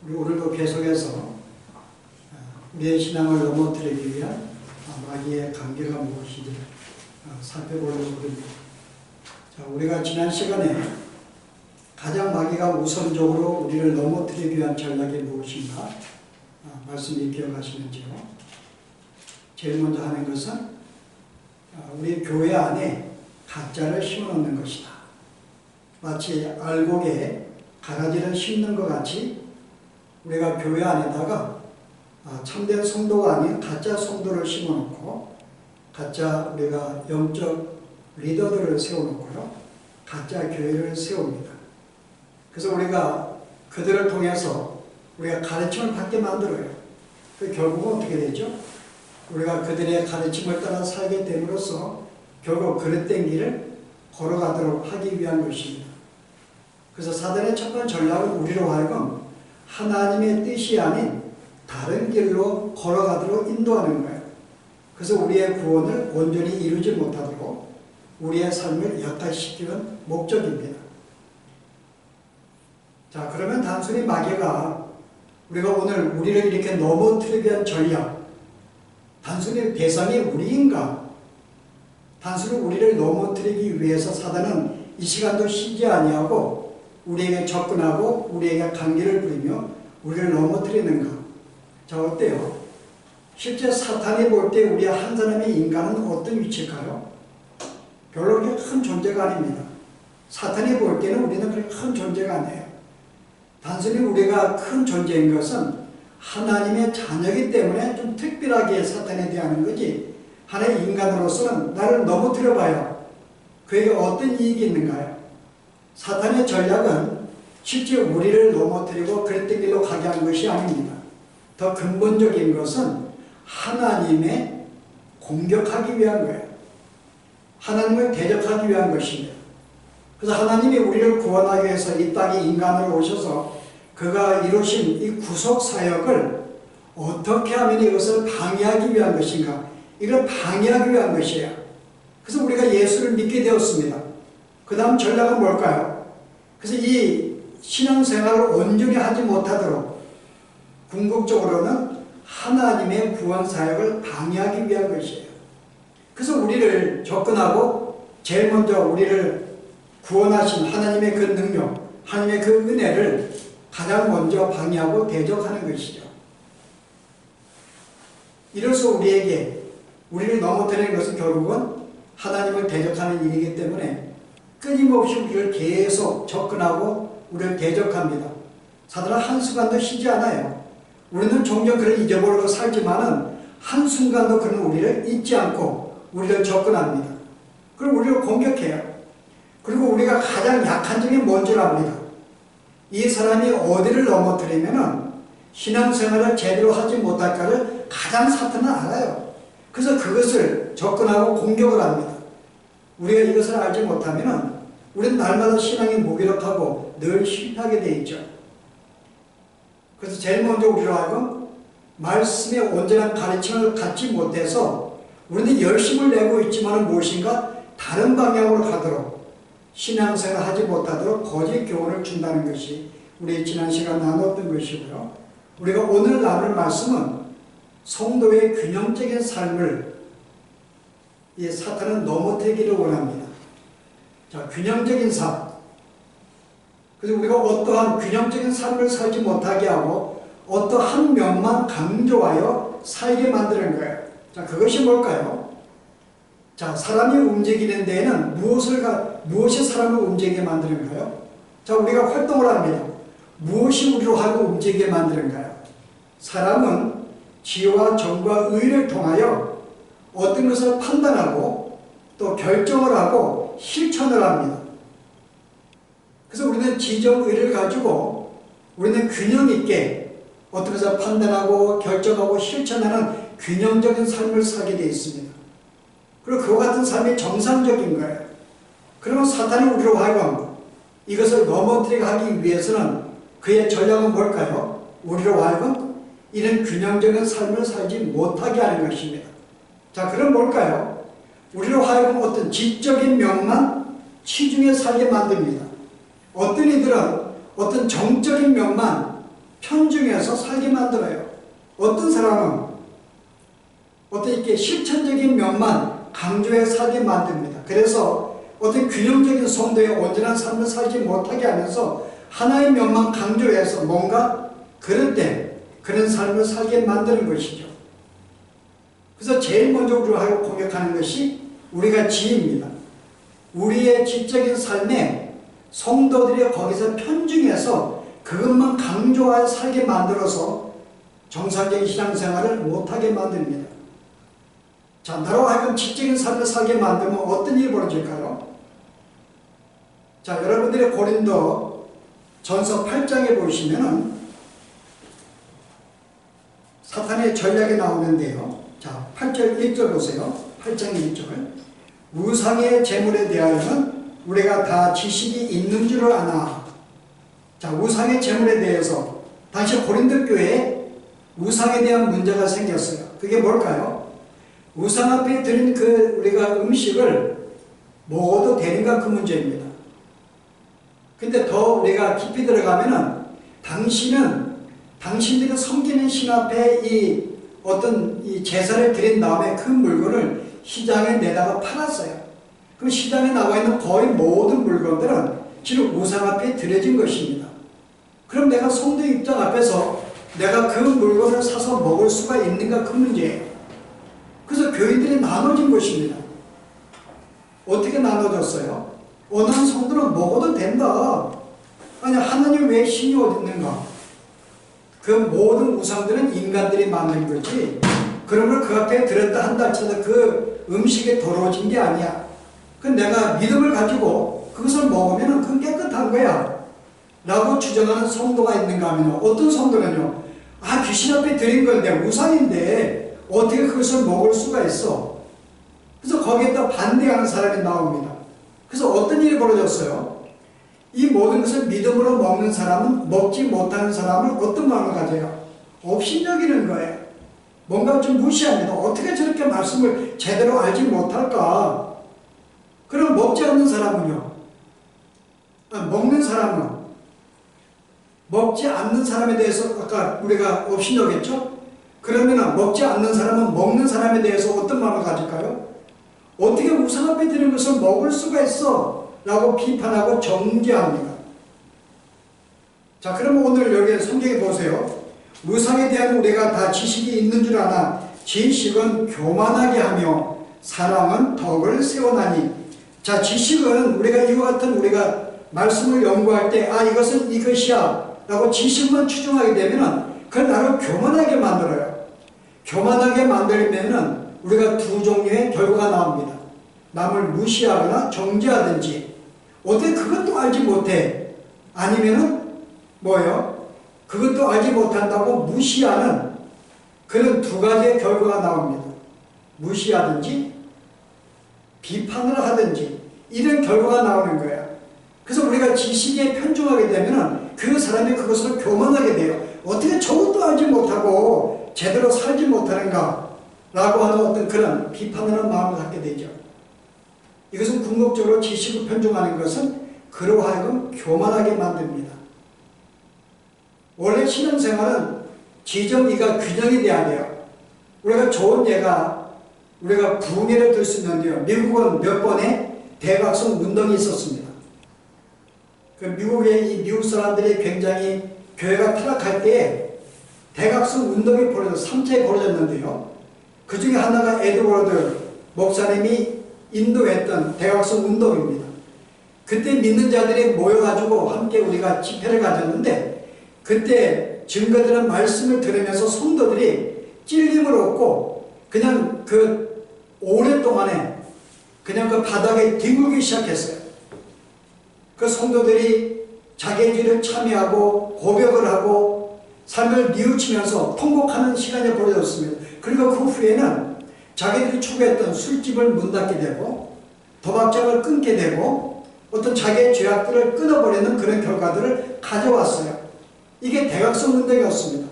우리 오늘도 계속해서 우리의 신앙을 넘어뜨리기 위한 마귀의 관계가 무엇인지 살펴보려고 합니다. 자, 우리가 지난 시간에 가장 마귀가 우선적으로 우리를 넘어뜨리기 위한 전략이 무엇인가 말씀이 기억하시는지요? 제일 먼저 하는 것은 우리 교회 안에 가짜를 심어놓는 것이다. 마치 알곡에 가라지를 심는 것 같이 우리가 교회 안에다가 참된 성도가 아닌 가짜 성도를 심어놓고 가짜 우리가 영적 리더들을 세워놓고요, 가짜 교회를 세웁니다. 그래서 우리가 그들을 통해서 우리가 가르침을 받게 만들어요. 그 결국은 어떻게 되죠? 우리가 그들의 가르침을 따라 살게 됨으로써 결국 그릇된 길을 걸어가도록 하기 위한 것입니다. 그래서 사단의 첫 번째 전략은 우리로 하여금 하나님의 뜻이 아닌 다른 길로 걸어가도록 인도하는 거예요. 그래서 우리의 구원을 온전히 이루지 못하도록 우리의 삶을 약화시키는 목적입니다. 자, 그러면 단순히 마귀가 우리가 오늘 우리를 이렇게 넘어뜨리기 위한 전략, 단순히 대상이 우리인가? 단순히 우리를 넘어뜨리기 위해서 사단은 이 시간도 쉬지 아니하고 우리에게 접근하고 우리에게 관계를 부리며 우리를 넘어뜨리는가? 자, 어때요? 실제 사탄이 볼 때 우리 한 사람의 인간은 어떤 위치일까요? 별로 그렇게 큰 존재가 아닙니다. 사탄이 볼 때는 우리는 그렇게 큰 존재가 아니에요. 단순히 우리가 큰 존재인 것은 하나님의 자녀이기 때문에 좀 특별하게 사탄에 대하는 거지, 하나의 인간으로서는 나를 넘어뜨려 봐요. 그에게 어떤 이익이 있는가요? 사탄의 전략은 실제 우리를 넘어뜨리고 그랬던 길로 가게 하는 것이 아닙니다. 더 근본적인 것은 하나님의 공격하기 위한 거예요. 하나님을 대적하기 위한 것입니다. 그래서 하나님이 우리를 구원하기 위해서 이 땅에 인간으로 오셔서 그가 이루신 이 구속 사역을 어떻게 하면 이것을 방해하기 위한 것인가? 이걸 방해하기 위한 것이에요. 그래서 우리가 예수를 믿게 되었습니다. 그 다음 전략은 뭘까요? 그래서 이 신앙생활을 온전히 하지 못하도록 궁극적으로는 하나님의 구원 사역을 방해하기 위한 것이에요. 그래서 우리를 접근하고 제일 먼저 우리를 구원하신 하나님의 그 능력, 하나님의 그 은혜를 가장 먼저 방해하고 대적하는 것이죠. 이로써 우리를 넘어뜨리는 것은 결국은 하나님을 대적하는 일이기 때문에 끊임없이 우리를 계속 접근하고 우리를 대적합니다. 사단은 한순간도 쉬지 않아요. 우리는 종종 그를 잊어버리고 살지만은 한순간도 그는 우리를 잊지 않고 우리를 접근합니다. 그리고 우리를 공격해요. 그리고 우리가 가장 약한 점이 뭔지 압니다. 이 사람이 어디를 넘어뜨리면은 신앙생활을 제대로 하지 못할까를 가장 사탄은 알아요. 그래서 그것을 접근하고 공격을 합니다. 우리가 이것을 알지 못하면은 우리는 날마다 신앙이 무기력하고 늘 실패하게 돼 있죠. 그래서 제일 먼저 우리로 하여금 말씀의 온전한 가르침을 갖지 못해서 우리는 열심을 내고 있지만 무엇인가 다른 방향으로 가도록 신앙생활을 하지 못하도록 거짓 교훈을 준다는 것이 우리 지난 시간 나눴던 것이고요. 우리가 오늘 나눌 말씀은 성도의 균형적인 삶을 이 사탄은 넘어뜨리기를 원합니다. 자, 균형적인 삶. 그래서 우리가 어떠한 균형적인 삶을 살지 못하게 하고 어떠한 면만 강조하여 살게 만드는 거예요. 자, 그것이 뭘까요? 자, 사람이 움직이는 데에는 무엇이 사람을 움직이게 만드는가요? 자, 우리가 활동을 합니다. 무엇이 우리로 하고 움직이게 만드는가요? 사람은 지혜와 정과 의를 통하여 어떤 것을 판단하고 또 결정을 하고 실천을 합니다. 그래서 우리는 지적 의를 가지고 우리는 균형 있게 어떤 것을 판단하고 결정하고 실천하는 균형적인 삶을 살게 되어 있습니다. 그리고 그와 같은 삶이 정상적인 거예요. 그러면 사탄이 우리로 하여금 이것을 넘어뜨리게 하기 위해서는 그의 전략은 뭘까요? 우리로 하여금 이런 균형적인 삶을 살지 못하게 하는 것입니다. 자, 그럼 뭘까요? 우리로 하여금 어떤 지적인 면만 치중해 살게 만듭니다. 어떤 이들은 어떤 정적인 면만 편중해서 살게 만들어요. 어떤 사람은 어떤 이렇게 실천적인 면만 강조해 살게 만듭니다. 그래서 어떤 균형적인 성도의 온전한 삶을 살지 못하게 하면서 하나의 면만 강조해서 뭔가 그럴 때 그런 삶을 살게 만드는 것이죠. 그래서 제일 먼저 우리가 공격하는 것이 우리가 지입니다. 우리의 지적인 삶에 성도들이 거기서 편중해서 그것만 강조하여 살게 만들어서 정상적인 신앙생활을 못하게 만듭니다. 자, 나로 하여금 지적인 삶을 살게 만들면 어떤 일이 벌어질까요? 자, 여러분들의 고린도 전서 8장에 보시면은 사탄의 전략이 나오는데요. 자, 8절 1절 보세요. 8장 1절. 우상의 재물에 대하여는 우리가 다 지식이 있는 줄을 아나. 자, 우상의 재물에 대해서 당시 고린도 교회에 우상에 대한 문제가 생겼어요. 그게 뭘까요? 우상 앞에 드린 우리가 음식을 먹어도 되는가 그 문제입니다. 근데 더 우리가 깊이 들어가면은 당신들이 섬기는 신 앞에 어떤 제사를 드린 다음에 그 물건을 시장에 내다가 팔았어요. 그럼 시장에 나와 있는 거의 모든 물건들은 지금 우상 앞에 드려진 것입니다. 그럼 내가 성도 입장 앞에서 내가 그 물건을 사서 먹을 수가 있는가 그 문제예요. 그래서 교인들이 나눠진 것입니다. 어떻게 나눠졌어요? 어느 성도는 먹어도 된다. 아니, 하나님 왜 신이 어디 있는가? 그 모든 우상들은 인간들이 만든 거지. 그러면 그 앞에 들었다 한다 해서 그 음식에 더러워진 게 아니야. 그 내가 믿음을 가지고 그것을 먹으면 그건 깨끗한 거야. 라고 주장하는 성도가 있는가 하면 어떤 성도는요. 아, 귀신 앞에 드린 건데 우상인데 어떻게 그것을 먹을 수가 있어. 그래서 거기에다 반대하는 사람이 나옵니다. 그래서 어떤 일이 벌어졌어요? 이 모든 것을 믿음으로 먹는 사람은 먹지 못하는 사람은 어떤 마음을 가져요? 업신여기는 거예요. 뭔가 좀 무시합니다. 어떻게 저렇게 말씀을 제대로 알지 못할까? 그럼 먹지 않는 사람은요? 먹는 사람은 먹지 않는 사람에 대해서 아까 우리가 업신여겼죠? 그러면 먹지 않는 사람은 먹는 사람에 대해서 어떤 마음을 가질까요? 어떻게 우상 앞에 드는 것을 먹을 수가 있어? 라고 비판하고 정죄합니다. 자, 그러면 오늘 여기 성경에 보세요. 우상에 대한 우리가 다 지식이 있는 줄 아나 지식은 교만하게 하며 사랑은 덕을 세워나니. 자, 지식은 우리가 이와 같은 우리가 말씀을 연구할 때 이것은 이것이야 라고 지식만 추정하게 되면 그걸 나를 교만하게 만들어요. 교만하게 만들면 우리가 두 종류의 결과가 나옵니다. 남을 무시하거나 정죄하든지. 어떻게 그것도 알지 못해? 아니면은 뭐예요? 그것도 알지 못한다고 무시하는 그런 두 가지의 결과가 나옵니다. 무시하든지 비판을 하든지 이런 결과가 나오는 거예요. 그래서 우리가 지식에 편중하게 되면 그 사람이 그것을 교만하게 돼요. 어떻게 저것도 알지 못하고 제대로 살지 못하는가 라고 하는 어떤 그런 비판하는 마음을 갖게 되죠. 이것은 궁극적으로 지식을 편중하는 것은 그로 하여금 교만하게 만듭니다. 원래 신앙생활은 지정이가 균형이 돼야 돼요. 우리가 좋은 예가 우리가 부흥회를 들 수 있는데요. 미국은 몇 번의 대각성 운동이 있었습니다. 그 미국 사람들이 굉장히 교회가 타락할 때에 대각성 운동이 3차에 벌어졌는데요. 그 중에 하나가 에드워드 목사님이 인도했던 대각성 운동입니다. 그때 믿는 자들이 모여가지고 함께 우리가 집회를 가졌는데 그때 증거들은 말씀을 들으면서 성도들이 찔림을 얻고 그냥 그 오랫동안에 그냥 그 바닥에 뒹굴기 시작했어요. 그 성도들이 자기의 죄를 참여하고 고백을 하고 삶을 뉘우치면서 통곡하는 시간이 벌어졌습니다. 그리고 그 후에는 자기들이 추구했던 술집을 문 닫게 되고 도박장을 끊게 되고 어떤 자기의 죄악들을 끊어버리는 그런 결과들을 가져왔어요. 이게 대각성 운동이었습니다.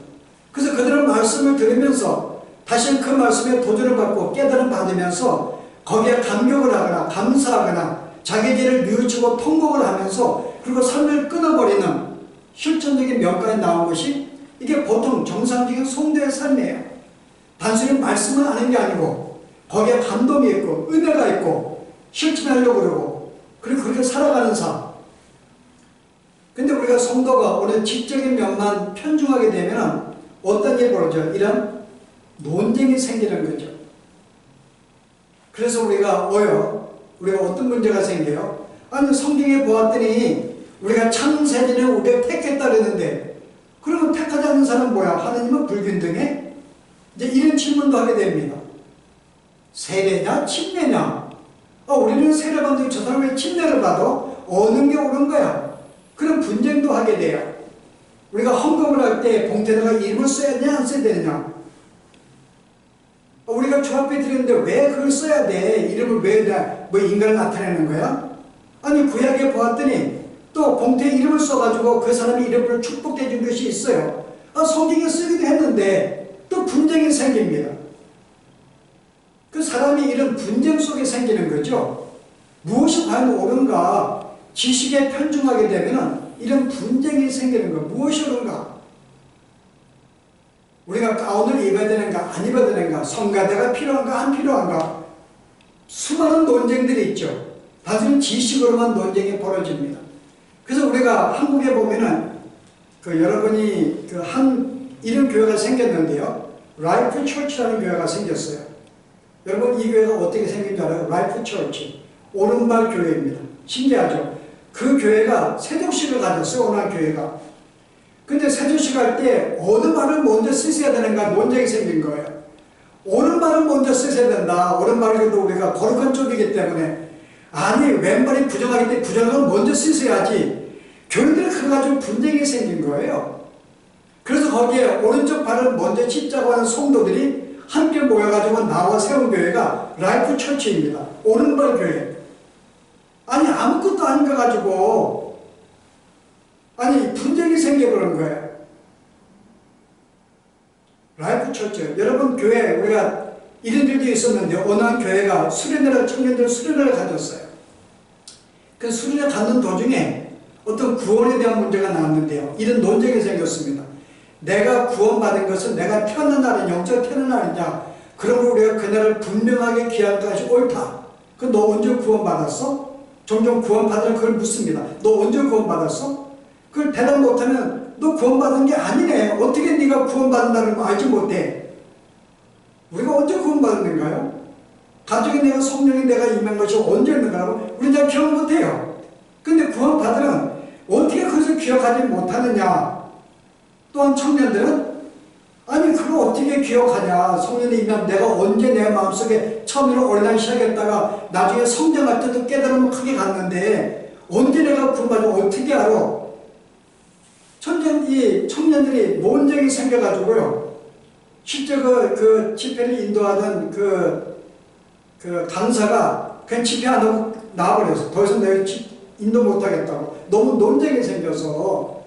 그래서 그들은 말씀을 들으면서 다시 그 말씀에 도전을 받고 깨달음 받으면서 거기에 감격을 하거나 감사하거나 자기 죄를 뉘우치고 통곡을 하면서 그리고 삶을 끊어버리는 실천적인 명까지 나온 것이 이게 보통 정상적인 성도의 삶이에요. 단순히 말씀을 하는 게 아니고 거기에 감동이 있고 은혜가 있고 실천하려고 그러고 그리고 그렇게 살아가는 삶. 근데 우리가 성도가 오늘 지적인 면만 편중하게 되면 어떤 일이 벌어져요? 이런 논쟁이 생기는 거죠. 그래서 우리가 어떤 문제가 생겨요? 아니 성경에 보았더니 우리가 창세전에 우리가 택했다 그랬는데 그러면 택하지 않는 사람은 뭐야? 하나님은 불균등해? 이제 이런 질문도 하게 됩니다. 세례냐? 침례냐? 우리는 세례받는데 저 사람이 침례를 받아? 어느 게 옳은 거야? 그런 분쟁도 하게 돼요. 우리가 헌금을 할 때 봉투에다가 이름을 써야 되냐 안 써야 되느냐? 우리가 조합해 드리는데 왜 그걸 써야 돼? 이름을 왜 돼? 뭐 인간을 나타내는 거야? 아니 구약에 보았더니 또 봉투에 이름을 써가지고 그 사람이 이름으로 축복해 준 것이 있어요. 성경에 쓰기도 했는데 또 분쟁이 생깁니다. 그 사람이 이런 분쟁 속에 생기는 거죠. 무엇이 과연 옳은가? 지식에 편중하게 되면 이런 분쟁이 생기는 거. 무엇이 옳은가? 우리가 가운을 입어야 되는가 안 입어야 되는가? 성가대가 필요한가 안 필요한가? 수많은 논쟁들이 있죠. 단순히 지식으로만 논쟁이 벌어집니다. 그래서 우리가 한국에 보면은 여러분이 이런 교회가 생겼는데요. 라이프 처치라는 교회가 생겼어요. 여러분 이 교회가 어떻게 생긴 줄 알아요? 라이프 처치. 오른발 교회입니다. 신기하죠? 그 교회가 세조식을 가졌어요. 오늘 교회가. 근데 세조식 할 때 어느 말을 먼저 쓰셔야 되는가 논쟁이 생긴 거예요. 오른발을 먼저 쓰셔야 된다. 오른발도 우리가 거룩한 쪽이기 때문에 아니 왼발이 부정하기 때문에 부정한 건 먼저 쓰셔야지. 교인들이 그거 가지고 분쟁이 생긴 거예요. 그래서 거기에 오른쪽 발을 먼저 찢자고 하는 성도들이 함께 모여가지고 나와 세운 교회가 라이프 처치입니다. 오른발 교회. 아니 아무것도 아닌 거 가지고 분쟁이 생겨버린 거예요. 라이프 처치. 여러분 교회 우리가 이런 일도 있었는데 어느 한 교회가 청년들 수련회를 가졌어요. 그 수련회 갖는 도중에 어떤 구원에 대한 문제가 나왔는데요. 이런 논쟁이 생겼습니다. 내가 구원받은 것은 내가 태어난 영적 태어난 날이냐. 그러므로 우리가 그날을 분명하게 기할 것이 옳다. 너 언제 구원받았어? 종종 구원받으면 그걸 묻습니다. 너 언제 구원받았어? 그걸 대답 못하면 너 구원받은 게 아니네. 어떻게 네가 구원받는다는 거 알지 못해? 우리가 언제 구원받았는가요? 가족이 내가 성령이 내가 임한 것이 언제였는가요? 우리 잘 기억 못해요. 근데 구원받으면 어떻게 그것을 기억하지 못하느냐? 또한 청년들은 아니 그걸 어떻게 기억하냐? 성령이 임하면 내가 언제 내 마음속에 처음으로 온라인 시작했다가 나중에 성장할 때도 깨달으면 크게 갔는데 언제 내가 구원받으면 어떻게 알아? 청년들이 논쟁이 생겨가지고요. 실제 그 집회를 인도하던 그 강사가 그냥 집회 안 하고 나와버렸어. 더 이상 내가 인도 못하겠다고. 너무 논쟁이 생겨서.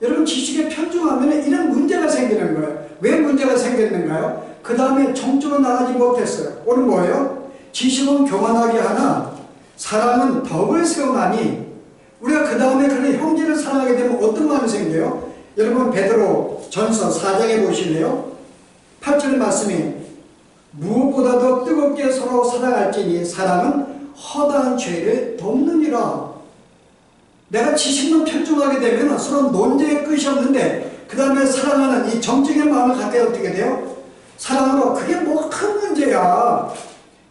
여러분 지식에 편중하면 이런 문제가 생기는 거예요. 왜 문제가 생겼는가요? 그 다음에 정적으로 나가지 못했어요. 오늘 뭐예요? 지식은 교만하게 하나 사람은 덕을 세우나니. 우리가 그 다음에 그런 형제를 사랑하게 되면 어떤 마음이 생겨요? 여러분 베드로 전서 4장에 보실래요? 8절의 말씀이 무엇보다도 뜨겁게 서로 사랑할지니 사랑은 허다한 죄를 덮느니라. 내가 지식만 편중하게 되면 서로 논쟁의 끝이 없는데 그 다음에 사랑하는 이 정적인 마음을 갖게 어떻게 돼요? 사랑으로 그게 뭐 큰 문제야.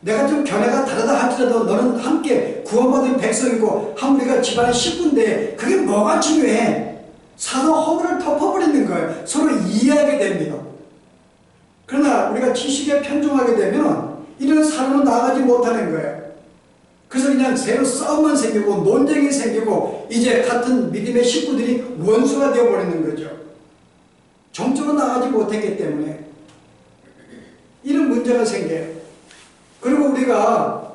내가 좀 견해가 다르다 할지라도 너는 함께 구원받은 백성이고 우리가 집안의 식구인데 그게 뭐가 중요해? 사도 허물을 덮어버리는 거예요. 서로 이해하게 됩니다. 그러나 우리가 지식에 편중하게 되면 이런 사람은 나가지 못하는 거예요. 그래서 그냥 새로 싸움만 생기고 논쟁이 생기고 이제 같은 믿음의 식구들이 원수가 되어버리는 거죠. 정적으로 나가지 못했기 때문에 이런 문제가 생겨요. 그리고 우리가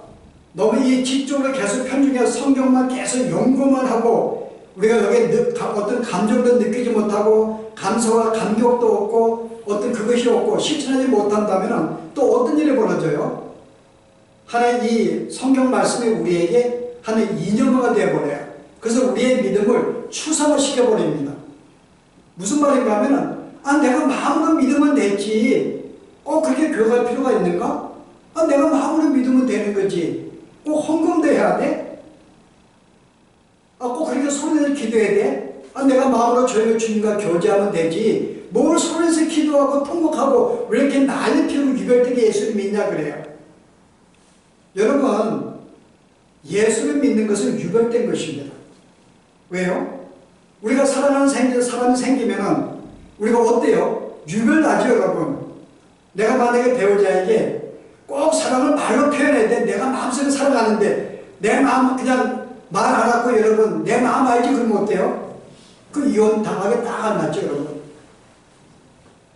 너무 이 지적으로 계속 편중해서 성경만 계속 연구만 하고 우리가 여기에 어떤 감정도 느끼지 못하고 감사와 감격도 없고 어떤 그것이 없고 실천하지 못한다면 또 어떤 일이 벌어져요? 하나의 이 성경 말씀이 우리에게 하나의 이념화가 되어버려요. 그래서 우리의 믿음을 추상화시켜버립니다. 무슨 말인가 하면은 내가 마음으로 믿으면 되지. 꼭 그렇게 교회갈 필요가 있는가? 내가 마음으로 믿으면 되는 거지. 꼭 헌금도 해야 돼? 꼭 그렇게 소리내서 기도해야 돼? 내가 마음으로 저희가 주님과 교제하면 되지. 뭘 소리내서 기도하고 통곡하고 왜 이렇게 난리 피우고 유별되게 예수를 믿냐 그래요. 여러분, 예수를 믿는 것은 유별된 것입니다. 왜요? 우리가 사랑하는 사람이 생기면은 우리가 어때요? 유별나죠, 여러분. 내가 만약에 배우자에게 꼭 사랑을 말로 표현해야 돼. 내가 마음속에 사랑하는데 내 마음 그냥 말 안 하고 여러분 내 마음 알지 그러면 어때요? 그 이혼 당하게 딱 안 났죠, 여러분.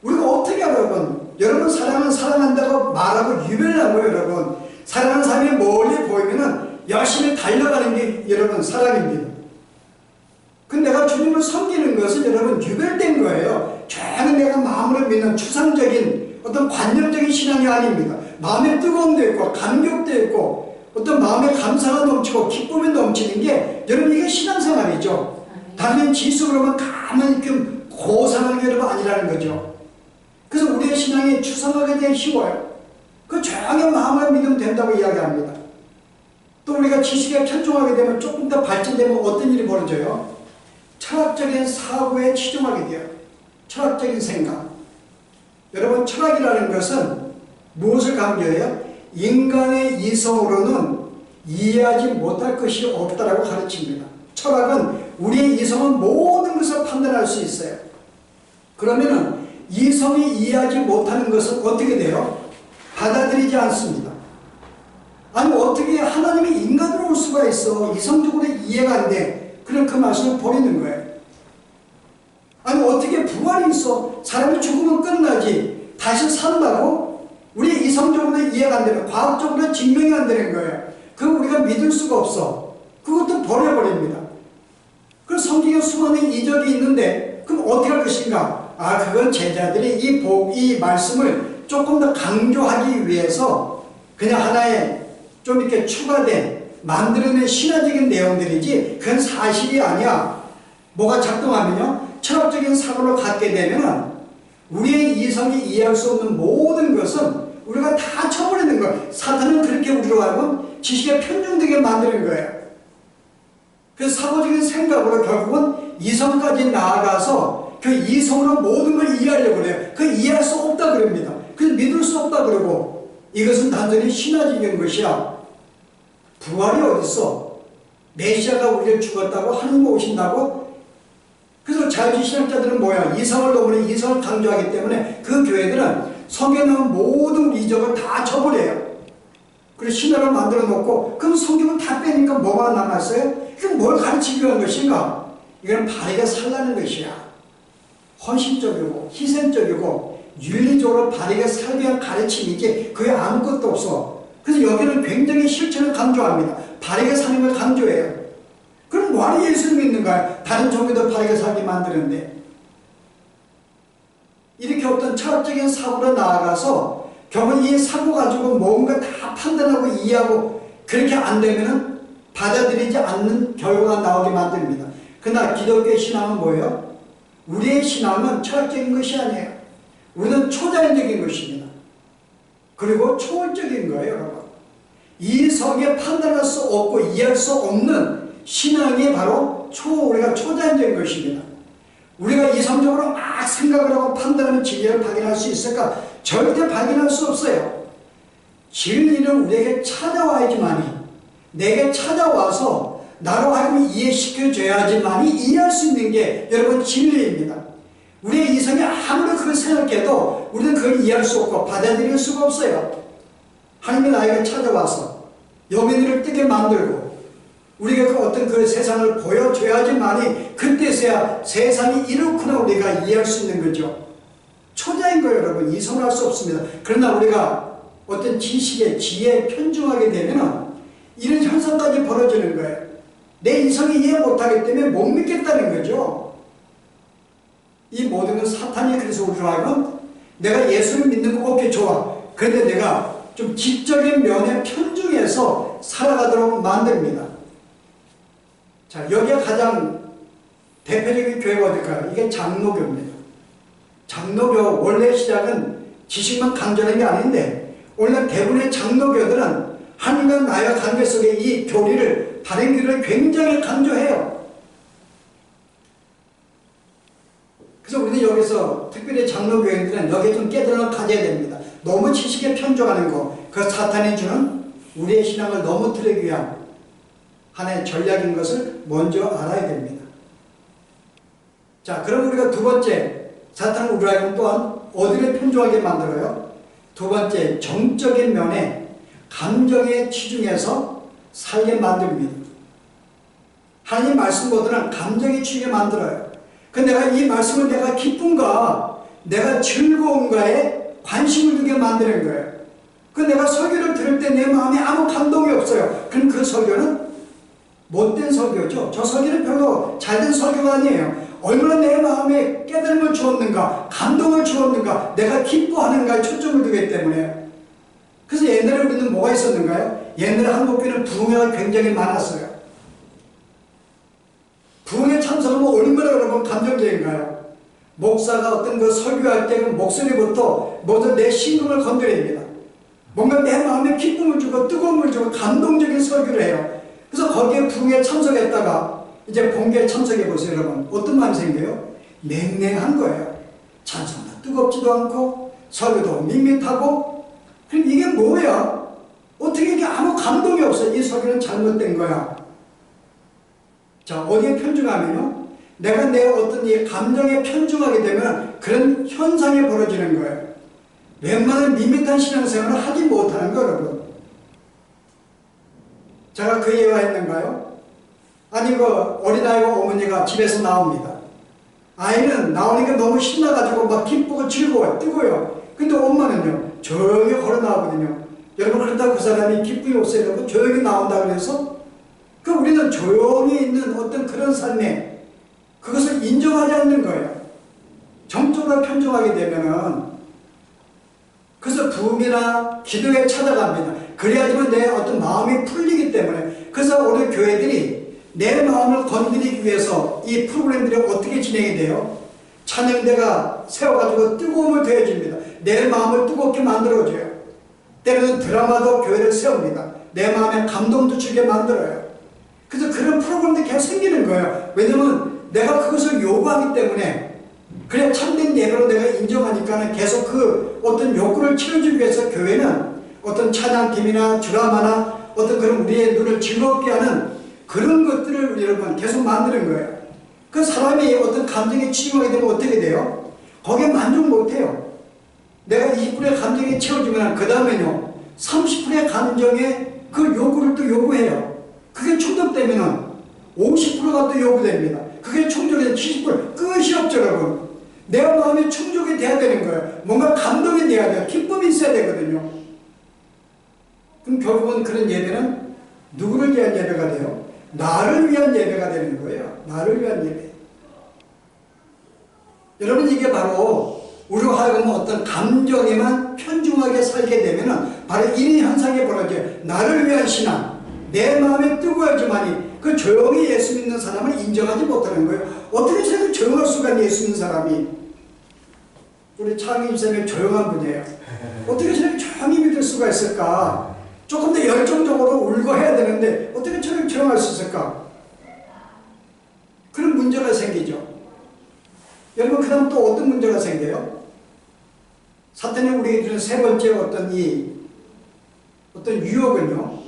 우리가 어떻게 해요, 여러분? 여러분 사랑은 사랑한다고 말하고 유별나고요, 여러분. 사랑하는 사람이 멀리 보이면은 열심히 달려가는 게 여러분 사랑입니다. 근데 내가 주님을 섬기는 것은 여러분 유별된 거예요. 조용히 내가 마음으로 믿는 추상적인 어떤 관념적인 신앙이 아닙니다. 마음에 뜨거움도 있고 감격도 있고 어떤 마음에 감사가 넘치고 기쁨이 넘치는 게 여러분 이게 신앙생활이죠. 다른 지식으로만 가만히 이렇게 고상하게 여러분 아니라는 거죠. 그래서 우리의 신앙이 추상하게 되기 쉬워요. 그 조용히 마음을 믿으면 된다고 이야기합니다. 또 우리가 지식에 편중하게 되면 조금 더 발전되면 어떤 일이 벌어져요? 철학적인 사고에 치중하게 돼요. 철학적인 생각. 여러분 철학이라는 것은 무엇을 강조해요? 인간의 이성으로는 이해하지 못할 것이 없다라고 가르칩니다. 철학은 우리의 이성은 모든 것을 판단할 수 있어요. 그러면은 이성이 이해하지 못하는 것은 어떻게 돼요? 받아들이지 않습니다. 아니 어떻게 하나님이 인간으로 올 수가 있어? 이성적으로 이해가 안 돼. 그럼 그 말씀을 버리는 거예요. 아니 어떻게 부활이 있어? 사람이 죽으면 끝나지. 다시 산다고? 우리 이성적으로 이해가 안 되는, 과학적으로 증명이 안 되는 거예요. 그거 우리가 믿을 수가 없어. 그것도 버려버립니다. 그럼 성경에 수많은 이적이 있는데 그럼 어떻게 할 것인가? 그건 제자들이 이 말씀을 조금 더 강조하기 위해서 그냥 하나의 좀 이렇게 추가된 만들어낸 신화적인 내용들이지 그건 사실이 아니야. 뭐가 작동하면요? 철학적인 사고를 갖게 되면 우리의 이성이 이해할 수 없는 모든 것은 우리가 다 쳐버리는 거예요. 사탄은 그렇게 우리로 하여금 지식에 편중되게 만드는 거예요. 그래서 사고적인 생각으로 결국은 이성까지 나아가서 그 이성으로 모든 걸 이해하려고 그래요. 그 이해할 수 없다 그럽니다. 그래서 믿을 수 없다 그러고 이것은 단순히 신화적인 것이야. 부활이 어딨어? 메시아가 우리를 죽었다고 하나님 오신다고? 그래서 자유주의신학자들은 뭐야? 이성을 넘으면 이성을 강조하기 때문에 그 교회들은 성경에 나온 모든 이적을 다 쳐버려요. 그래서 신화를 만들어 놓고 그럼 성경을 다 빼니까 뭐가 남았어요? 그럼 뭘 가르치기 위한 것인가? 이건 바르게 살라는 것이야. 헌신적이고 희생적이고 윤리적으로 바르게 살기 위한 가르침이지 그게 아무것도 없어. 그래서 여기는 굉장히 실천을 강조합니다. 바르게 사는 걸 강조해요. 그럼 뭐하러 예수를 믿는가요? 다른 종교도 바르게 살게 만드는데. 이렇게 어떤 철학적인 사고로 나아가서 결국 이 사고 가지고 뭔가 다 판단하고 이해하고 그렇게 안 되면은 받아들이지 않는 결과가 나오게 만듭니다. 그러나 기독교의 신앙은 뭐예요? 우리의 신앙은 철학적인 것이 아니에요. 우리는 초자연적인 것입니다. 그리고 초월적인 거예요, 여러분. 이성에 판단할 수 없고 이해할 수 없는 신앙이 바로 우리가 초자연적인 것입니다. 우리가 이성적으로 막 생각을 하고 판단하는 진리를 발견할 수 있을까? 절대 발견할 수 없어요. 진리는 우리에게 찾아와야지만이, 내게 찾아와서 나로 하여금 이해시켜줘야지만이 이해할 수 있는 게 여러분 진리입니다. 우리의 이성이 아무리 그걸 생각해도 우리는 그걸 이해할 수 없고 받아들일 수가 없어요. 하나님이 나에게 찾아와서 여민이를 뜨게 만들고 우리가 그 어떤 그 세상을 보여줘야지만이 그때서야 세상이 이렇구나 우리가 이해할 수 있는 거죠. 초자인 거예요, 여러분. 이성을 할 수 없습니다. 그러나 우리가 어떤 지식에 지혜에 편중하게 되면 이런 현상까지 벌어지는 거예요. 내 이성이 이해 못하기 때문에 못 믿겠다는 거죠. 이 모든 건 사탄이 그래서 우리로 하여금 내가 예수를 믿는 거 오케이 좋아. 그런데 내가 좀 지적인 면에 편중해서 살아가도록 만듭니다. 자, 여기에 가장 대표적인 교회가 어딜까요? 이게 장로교입니다. 장로교 원래 시작은 지식만 강조하는 게 아닌데 원래 대부분의 장로교들은 하나님과 나의 관계 속에 이 교리를 다른 교리를 굉장히 강조해요. 그래서 우리는 여기서 특별히 장로교인들은 여기에 좀 깨달음을 가져야 됩니다. 너무 지식에 편중하는 거, 그 사탄이 주는 우리의 신앙을 넘어뜨리기 위한 하나의 전략인 것을 먼저 알아야 됩니다. 자, 그럼 우리가 두 번째, 사탄은 우리를 또한 어디를 편중하게 만들어요? 두 번째, 정적인 면에 감정에 치중해서 살게 만듭니다. 하나님 말씀보다는 감정에 치중하게 만들어요. 그 내가 이 말씀을 내가 기쁜가, 내가 즐거운가에 관심을 두게 만드는 거예요. 그 내가 설교를 들을 때 내 마음에 아무 감동이 없어요. 그럼 그 설교는 못된 설교죠. 저 설교는 별로 잘된 설교가 아니에요. 얼마나 내 마음에 깨달음을 주었는가, 감동을 주었는가, 내가 기뻐하는가에 초점을 두기 때문에. 그래서 옛날에 우리는 뭐가 있었는가요? 옛날에 한국교회는 부흥회가 굉장히 많았어요. 부흥회 참석하면 얼마나 여러분 감정적인가요? 목사가 어떤 그 설교할 때 그 목소리부터 모두 내 심금을 건드립니다. 뭔가 내 마음에 기쁨을 주고 뜨거움을 주고 감동적인 설교를 해요. 그래서 거기에 부흥회에 참석했다가 이제 본교에 참석해 보세요, 여러분. 어떤 마음이 생겨요? 냉랭한 거예요. 찬송도 뜨겁지도 않고 설교도 밋밋하고. 그럼 이게 뭐야? 어떻게 이게 아무 감동이 없어? 이 설교는 잘못된 거야. 자, 어디에 편중하면요? 내가 내 어떤 이 감정에 편중하게 되면 그런 현상이 벌어지는 거예요. 웬만한 밋밋한 신앙생활을 하지 못하는 거예요, 여러분. 제가 그 예가 있는가요? 아니, 그 어린아이와 어머니가 집에서 나옵니다. 아이는 나오니까 너무 신나가지고 막 기쁘고 즐거워요. 뜨거워요. 근데 엄마는요, 조용히 걸어 나오거든요. 여러분, 그렇다고 그 사람이 기쁨이 없어요. 여러분, 조용히 나온다 그래서 그 우리는 조용히 있는 어떤 그런 삶에 그것을 인정하지 않는 거예요. 정적으로 편중하게 되면은 그래서 부흥이나 기도에 찾아갑니다. 그래야지만 내 어떤 마음이 풀리기 때문에. 그래서 오늘 교회들이 내 마음을 건드리기 위해서 이 프로그램들이 어떻게 진행이 돼요? 찬양대가 세워가지고 뜨거움을 더해줍니다. 내 마음을 뜨겁게 만들어줘요. 때로는 드라마도 교회를 세웁니다. 내 마음에 감동도 주게 만들어요. 그래서 그런 프로그램들이 계속 생기는 거예요. 왜냐면 내가 그것을 요구하기 때문에. 그래, 참된 예배로 내가 인정하니까는 계속 그 어떤 욕구를 채워주기 위해서 교회는 어떤 찬양팀이나 드라마나 어떤 그런 우리의 눈을 즐겁게 하는 그런 것들을 여러분 계속 만드는 거예요. 그 사람이 어떤 감정에 치중하게 되면 어떻게 돼요? 거기에 만족 못해요. 내가 20분의 감정에 채워주면 그 다음에는요 30분의 감정에 그 요구를 또 요구해요. 그게 충족되면 50%가 또 요구됩니다. 그게 충족되면 70% 끝이 없죠, 여러분. 내 마음이 충족이 돼야 되는 거예요. 뭔가 감동이 돼야 돼요. 기쁨이 있어야 되거든요. 그럼 결국은 그런 예배는 누구를 위한 예배가 돼요? 나를 위한 예배가 되는 거예요. 나를 위한 예배. 여러분, 이게 바로 우리가 하여금 어떤 감정에만 편중하게 살게 되면은 바로 이런 현상이 벌어져요. 나를 위한 신앙. 내 마음에 뜨거워야지만이 그 조용히 예수 믿는 사람을 인정하지 못하는 거예요. 어떻게 저렇게 조용할 수가 있는 예수 믿는 사람이. 우리 창희 집사님이 조용한 분이에요. 어떻게 저렇게 조용히 믿을 수가 있을까? 조금 더 열정적으로 울고 해야 되는데 어떻게 저렇게 조용할 수 있을까? 그런 문제가 생기죠. 여러분, 그 다음 또 어떤 문제가 생겨요? 사탄이 우리에게 주는 세 번째 어떤 유혹은요,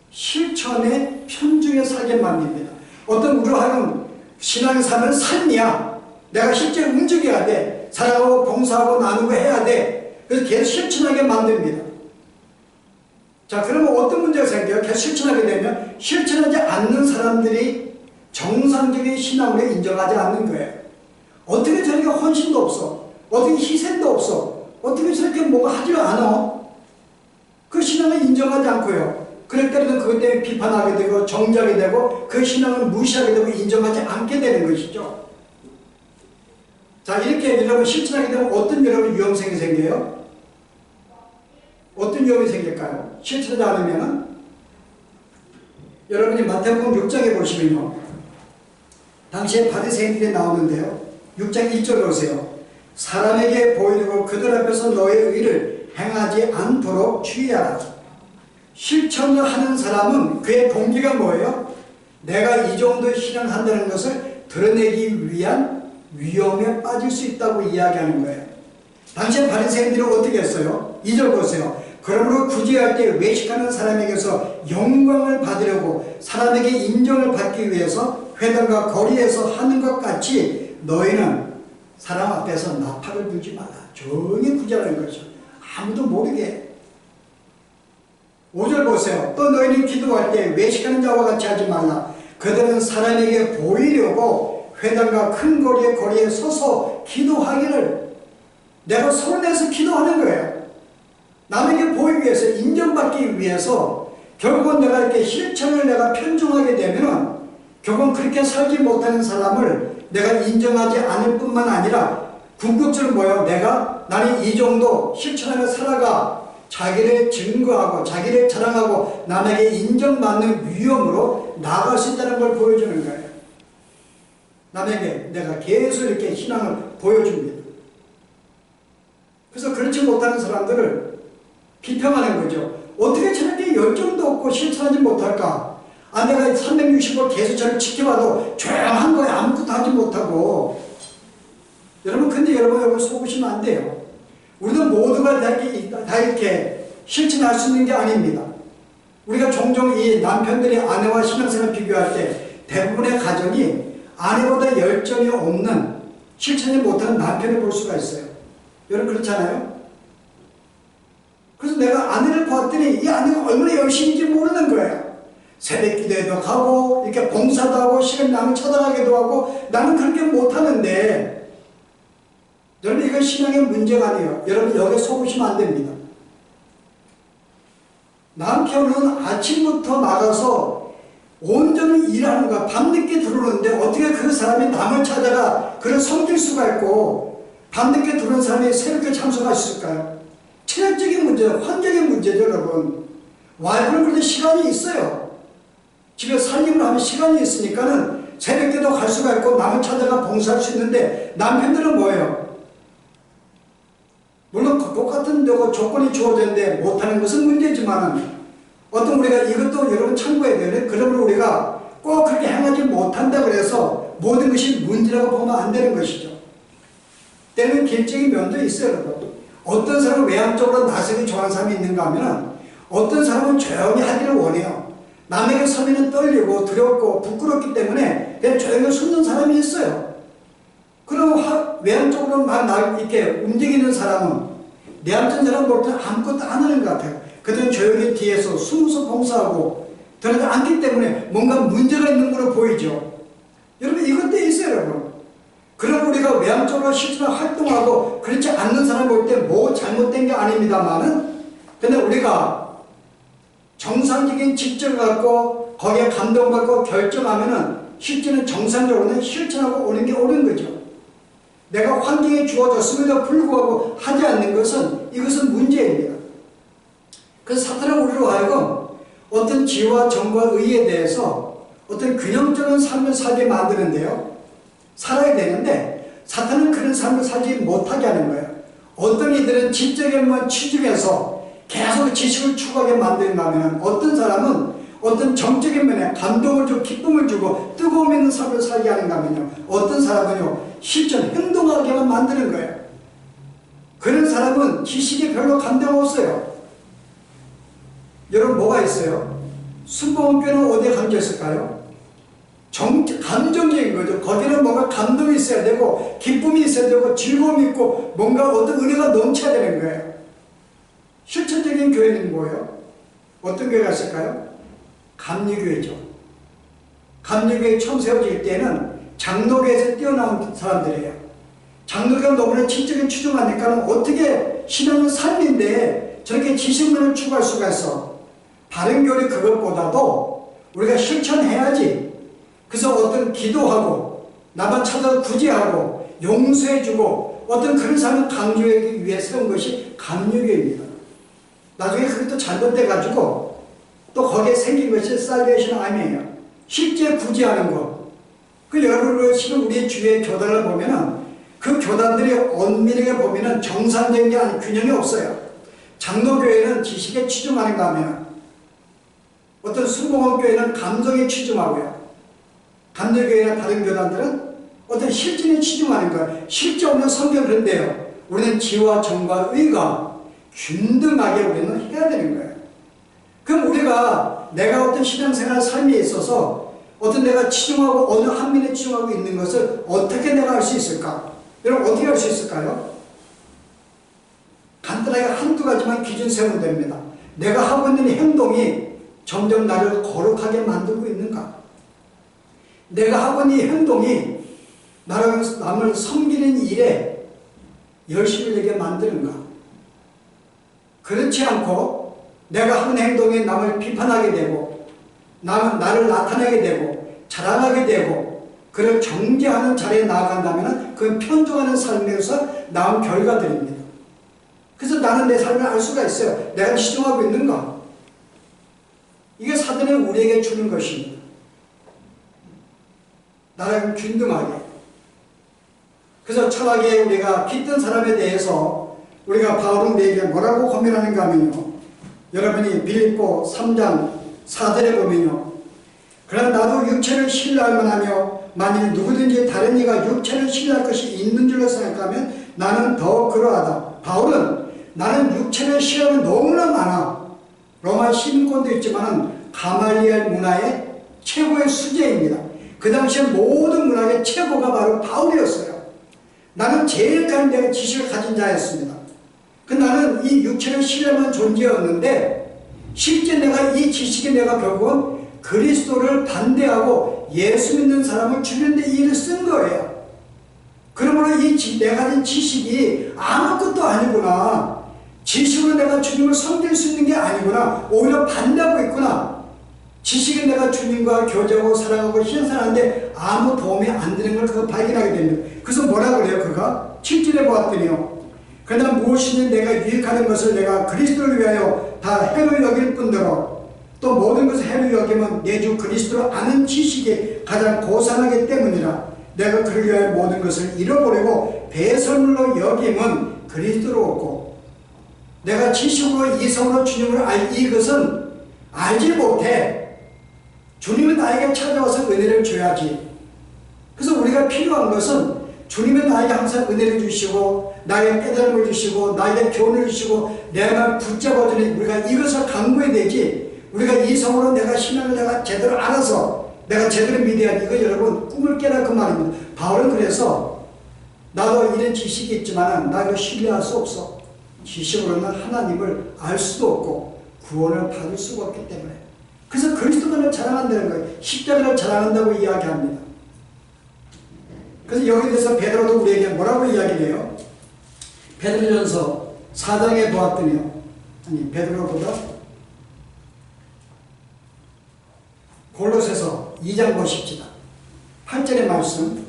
실천에 편중해 살게 만듭니다. 어떤 우리로 하여금 신앙생활은 삶이야. 내가 실제 움직여야 돼. 사랑하고 봉사하고 나누고 해야 돼. 그래서 계속 실천하게 만듭니다. 자, 그러면 어떤 문제가 생겨요? 계속 실천하게 되면 실천하지 않는 사람들이 정상적인 신앙을 인정하지 않는 거예요. 어떻게 저렇게 헌신도 없어? 어떻게 희생도 없어? 어떻게 저렇게 뭐가 하지도 않아? 그 신앙을 인정하지 않고요. 그럴 때는 그것 때문에 비판하게 되고 정죄하게 되고 그 신앙을 무시하게 되고 인정하지 않게 되는 것이죠. 자, 이렇게 여러분 실천하게 되면 어떤 여러분 위험성이 생겨요? 어떤 위험이 생길까요? 실천하지 않으면 여러분이 마태복음 6장에 보시면요, 당시에 바리새인들이 나오는데요. 6장 1절 보세요. 사람에게 보이려고 그들 앞에서 너의 의를 행하지 않도록 주의하라. 실천을 하는 사람은 그의 동기가 뭐예요? 내가 이 정도 신앙한다는 것을 드러내기 위한 위험에 빠질 수 있다고 이야기하는 거예요. 당시에 바리새인들이 어떻게 했어요? 2절 보세요. 그러므로 구제할 때 외식하는 사람에게서 영광을 받으려고 사람에게 인정을 받기 위해서 회당과 거리에서 하는 것 같이 너희는 사람 앞에서 나팔을 불지 마라. 조용히 구제하는 것이죠. 아무도 모르게. 5절 보세요. 또 너희는 기도할 때 외식하는 자와 같이 하지 말라. 그들은 사람에게 보이려고 회당과 큰 거리에 서서 기도하기를, 내가 손에서 기도하는 거예요. 남에게 보이기 위해서, 인정받기 위해서. 결국은 내가 이렇게 실천을 내가 편중하게 되면은 결국은 그렇게 살지 못하는 사람을 내가 인정하지 않을 뿐만 아니라 궁극적으로 뭐예요? 나는 이 정도 실천하며 살아가 자기를 증거하고 자기를 자랑하고 남에게 인정받는 위험으로 나아갈 수 있다는 걸 보여주는 거예요. 남에게 내가 계속 이렇게 신앙을 보여줍니다. 그래서 그렇지 못하는 사람들을 비평하는 거죠. 어떻게 저렇게 열정도 없고 실천하지 못할까? 내가 365일 계속 저를 지켜봐도 조용한 거에 아무것도 하지 못하고. 여러분, 근데 여러분 속으시면 안 돼요. 우리도 모두가 다 이렇게 실천할 수 있는 게 아닙니다. 우리가 종종 이 남편들이 아내와 신앙생활을 비교할 때 대부분의 가정이 아내보다 열정이 없는, 실천이 못하는 남편을 볼 수가 있어요. 여러분 그렇잖아요? 그래서 내가 아내를 봤더니 이 아내가 얼마나 열심인지 모르는 거예요. 새벽 기도에도 가고 이렇게 봉사도 하고 시간 나면 쳐다가기도 하고 나는 그렇게 못하는데. 여러분 이건 신앙의 문제가 아니에요. 여러분 여기 속으시면 안 됩니다. 남편은 아침부터 나가서 온전히 일하는 거야. 밤늦게 들어오는데 어떻게 그 사람이 남을 찾아가 그를 섬길 수가 있고 밤늦게 들어오는 사람이 새롭게 참석할 수 있을까요? 체력적인 문제죠. 환경의 문제죠. 여러분 와이프는 그래도 시간이 있어요. 집에 살림을 하면 시간이 있으니까는 새벽에도 갈 수가 있고 남을 찾아가 봉사할 수 있는데 남편들은 뭐예요? 물론 똑같은 조건이 주어졌는데 못하는 것은 문제지만 어떤 우리가 이것도 여러분 참고해야 돼요. 그러면 우리가 꼭 그렇게 행하지 못한다 그래서 모든 것이 문제라고 보면 안 되는 것이죠. 때로는 길적인 면도 있어요. 여러분. 어떤 사람은 외향적으로 나서기 좋아하는 사람이 있는가 하면 어떤 사람은 조용히 하기를 원해요. 남에게 서면은 떨리고 두렵고 부끄럽기 때문에 그냥 조용히 숨는 사람이 있어요. 그럼 외향적으로 막 이렇게 움직이는 사람은 내향적인 사람 볼 때는 아무것도 안 하는 것 같아요. 그들은 조용히 뒤에서 숨어서 봉사하고 그러지 않기 때문에 뭔가 문제가 있는 걸로 보이죠. 여러분 이것도 있어요. 여러분. 그럼 우리가 외향적으로 실제로 활동하고 그렇지 않는 사람 볼 때 뭐 잘못된 게 아닙니다만은 근데 우리가 정상적인 직접을 갖고 거기에 감동받고 결정하면은 실제는 정상적으로는 실천하고 오는 게 옳은 거죠. 내가 환경에 주어졌음에도 불구하고 하지 않는 것은 이것은 문제입니다. 그래서 사탄은 우리로 하여금 어떤 지혜와 정과 의에 대해서 어떤 균형적인 삶을 살게 만드는데요. 살아야 되는데 사탄은 그런 삶을 살지 못하게 하는 거예요. 어떤 이들은 지적에만 치중해서 계속 지식을 추구하게 만든다면 어떤 사람은 어떤 정적인 면에 감동을 주고 기쁨을 주고 뜨거움 있는 삶을 살게 하는가 하면요. 어떤 사람은요. 실천, 행동하게만 만드는 거예요. 그런 사람은 지식에 별로 감동 없어요. 여러분 뭐가 있어요? 순복음교회는 어디에 감겨 있을까요? 감정적인 거죠. 거기는 뭔가 감동이 있어야 되고 기쁨이 있어야 되고 즐거움이 있고 뭔가 어떤 은혜가 넘쳐야 되는 거예요. 실천적인 교회는 뭐예요? 어떤 교회가 있을까요? 감리교회죠. 감리교회 처음 세워질 때는 장로교에서 뛰어나온 사람들이에요. 장로교가 너무나 지적인 추종하니까 어떻게 신앙은 삶인데 저렇게 지식론을 추구할 수가 있어. 바른 교리 그것보다도 우리가 실천해야지. 그래서 어떤 기도하고 나만 찾아 구제하고 용서해주고 어떤 그런 삶을 강조하기 위해 세운 것이 감리교회입니다. 나중에 그게 또 잘못돼가지고 또 거기에 생긴 것이 살베이션 아미예요. 실제 구제하는 것. 여러분 지금 우리 주위의 교단을 보면은 그 교단들이 엄밀하게 보면은 정상적인 게 아닌 균형이 없어요. 장로교회는 지식에 치중하는가 하면 어떤 순복음교회는 감정에 치중하고요. 감리교회나 다른 교단들은 어떤 실질에 치중하는 거예요. 실제 없는 성경. 그런데요, 우리는 지와 정과 의가 균등하게 우리는 해야 되는 거예요. 그럼 우리가 내가 어떤 신앙생활 삶에 있어서 어떤 내가 치중하고 어느 한 면에 치중하고 있는 것을 어떻게 내가 알 수 있을까? 여러분 어떻게 알 수 있을까요? 간단하게 한두 가지만 기준 세우면 됩니다. 내가 하고 있는 행동이 점점 나를 거룩하게 만들고 있는가? 내가 하고 있는 행동이 남을 섬기는 일에 열심히 되게 만드는가? 그렇지 않고 내가 하는 행동이 남을 비판하게 되고 나를 나타내게 되고 자랑하게 되고 그를 정죄하는 자리에 나아간다면 그건 편중하는 삶에서 나온 결과들입니다. 그래서 나는 내 삶을 알 수가 있어요. 내가 치중하고 있는가? 이게 사단이 우리에게 주는 것입니다. 나랑 균등하게. 그래서 철학에 우리가 깃든 사람에 대해서 우리가 바울은 우리에게 뭐라고 고민하는가 하면요, 여러분이 빌립보 3장 4절에 보면요, 그러나 나도 육체를 신뢰할 만하며 만일 누구든지 다른 이가 육체를 신뢰할 것이 있는 줄로 생각하면 나는 더 그러하다. 바울은 나는 육체를 신뢰하면 너무나 많아. 로마 시민권도 있지만 가말리엘 문화의 최고의 수재입니다. 그 당시에 모든 문학의 최고가 바로 바울이었어요. 나는 제일 간대한 지식을 가진 자였습니다. 나는 이 육체를 신뢰하는 존재였는데 실제 내가 이 지식에 내가 결국은 그리스도를 반대하고 예수 믿는 사람을 죽이는데 일을 쓴 거예요. 그러므로 내가 가진 지식이 아무것도 아니구나. 지식으로 내가 주님을 섬길 수 있는 게 아니구나. 오히려 반대하고 있구나. 지식은 내가 주님과 교제하고 사랑하고 신선한데 아무 도움이 안 되는 걸 그거 발견하게 됩니다. 그래서 뭐라 그래요? 그가 7절에 보았더니요, 그러나 무엇이든 내가 유익하는 것을 내가 그리스도를 위하여 다 해로 여길 뿐더러 또 모든 것을 해로 여기면 내 주 그리스도를 아는 지식이 가장 고상하기 때문이라. 내가 그를 위하여 모든 것을 잃어버리고 배설물로 여김은 그리스도로 얻고 내가 지식으로 이성으로 주님을 알 이것은 알지 못해. 주님은 나에게 찾아와서 은혜를 줘야지. 그래서 우리가 필요한 것은 주님은 나에게 항상 은혜를 주시고 나에게 깨달음을 주시고 나에게 교훈을 주시고 내 말 붙잡아주니 우리가 이것을 강구해야 되지. 우리가 이성으로 내가 신앙을 내가 제대로 알아서 내가 제대로 믿어야 이거 여러분 꿈을 깨라 그 말입니다. 바울은 그래서 나도 이런 지식이 있지만 나 이거 신뢰할 수 없어. 지식으로는 하나님을 알 수도 없고 구원을 받을 수가 없기 때문에. 그래서 그리스도만을 자랑한다는 거예요. 십자가를 자랑한다고 이야기합니다. 그래서 여기에 대해서 베드로도 우리에게 뭐라고 이야기를 해요? 베드로전서 4장에 보았더니요, 아니 베드로보다 골로새서 2장 보십시다. 8절의 말씀,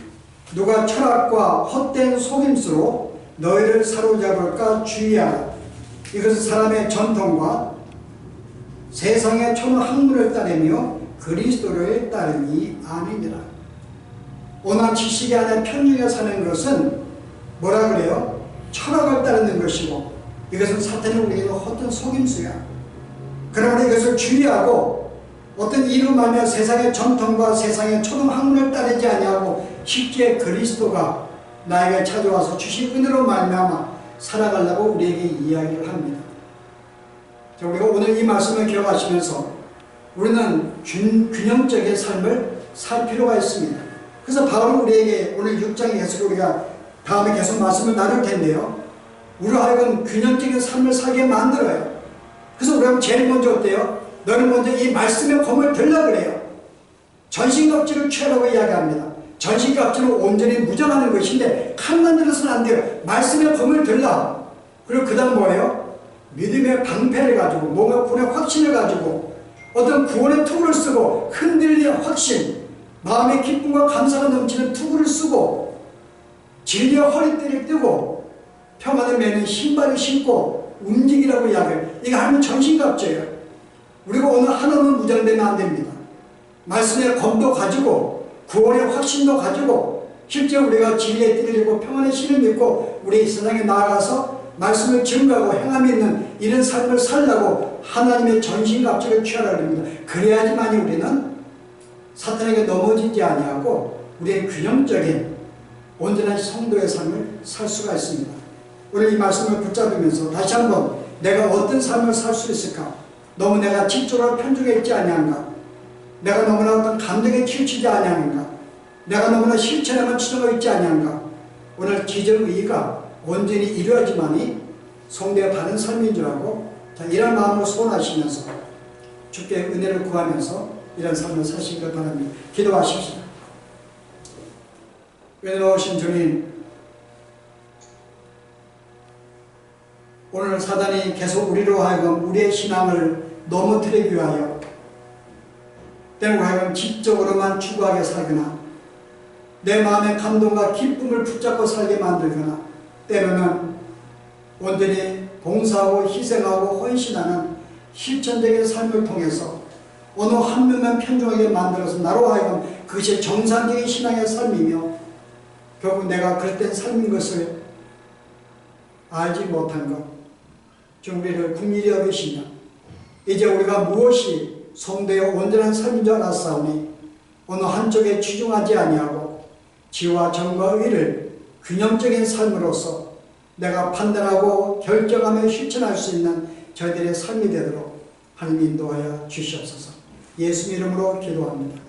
누가 철학과 헛된 속임수로 너희를 사로잡을까 주의하라. 이것은 사람의 전통과 세상의 촌 학문을 따르며 그리스도를 따르니 아니니라. 오만 지식이 안에 편중해 사는 것은 뭐라 그래요? 철학을 따르는 것이고 이것은 사탄이 우리에게 헛된 속임수야. 그러므로 이것을 주의하고 어떤 이로 말하며 세상의 전통과 세상의 초등학문을 따르지 아니하고 실제 그리스도가 나에게 찾아와서 주신 은혜로 말미암아 살아가려고 우리에게 이야기를 합니다. 자, 우리가 오늘 이 말씀을 기억하시면서 우리는 균형적인 삶을 살 필요가 있습니다. 그래서 바울은 우리에게 오늘 6장에 계속 우리가 다음에 계속 말씀을 나눌 텐데요, 우리로 하여금 균형적인 삶을 살게 만들어요. 그래서 우리가 제일 먼저 어때요? 너는 먼저 이 말씀의 검을 들라 그래요. 전신갑주를 취하라고 이야기합니다. 전신갑주는 온전히 무장하는 것인데 칼만 들어서는 안 돼요. 말씀의 검을 들라. 그리고 그 다음 뭐예요? 믿음의 방패를 가지고 뭔가 구원의 확신을 가지고 어떤 구원의 투구를 쓰고 흔들리는 확신, 마음의 기쁨과 감사가 넘치는 투구를 쓰고 진리의 허리띠를 뜨고 평안을 매는 신발을 신고 움직이라고 이야기해요. 이거 하면 전신갑주예요. 우리가 오늘 하나만 무장되면 안 됩니다. 말씀의 검도 가지고 구원의 확신도 가지고 실제 우리가 진리의 띠를 입고 평안의 신을 믿고 우리 세상에 나아가서 말씀을 증거하고 행함 있는 이런 삶을 살라고 하나님의 전신갑주를 취하라 합니다. 그래야지만이 우리는 사탄에게 넘어지지 아니하고 우리의 균형적인 온전한 성도의 삶을 살 수가 있습니다. 오늘 이 말씀을 붙잡으면서 다시 한번 내가 어떤 삶을 살 수 있을까? 너무 내가 지적으로 편중해 있지 아니한가? 내가 너무나 어떤 감정에 치우치지 아니한가? 내가 너무나 실천에만 치중하고 있지 아니한가? 오늘 기정의가 온전히 이루어지만이 성도의 바른 삶인 줄 알고 이런 마음으로 소원하시면서 주께 은혜를 구하면서 이런 삶을 사시길 바랍니다. 기도하십시오. 은혜로우신 주님, 오늘 사단이 계속 우리로 하여금 우리의 신앙을 넘어뜨리기 위하여 때로 하여금 지적으로만 추구하게 살거나 내 마음의 감동과 기쁨을 붙잡고 살게 만들거나 때로는 온전히 봉사하고 희생하고 헌신하는 실천적인 삶을 통해서 어느 한 명만 편중하게 만들어서 나로 하여금 그것이 정상적인 신앙의 삶이며 결국 내가 그릇된 삶인 것을 알지 못한 것, 좀 우리를 긍휼히 여기시며 이제 우리가 무엇이 성도의 온전한 삶인 줄 알았사오니 어느 한쪽에 치중하지 아니하고 지와 정과 의를 균형적인 삶으로서 내가 판단하고 결정하며 실천할 수 있는 저희들의 삶이 되도록 하나님 인도하여 주시옵소서. 예수 이름으로 기도합니다.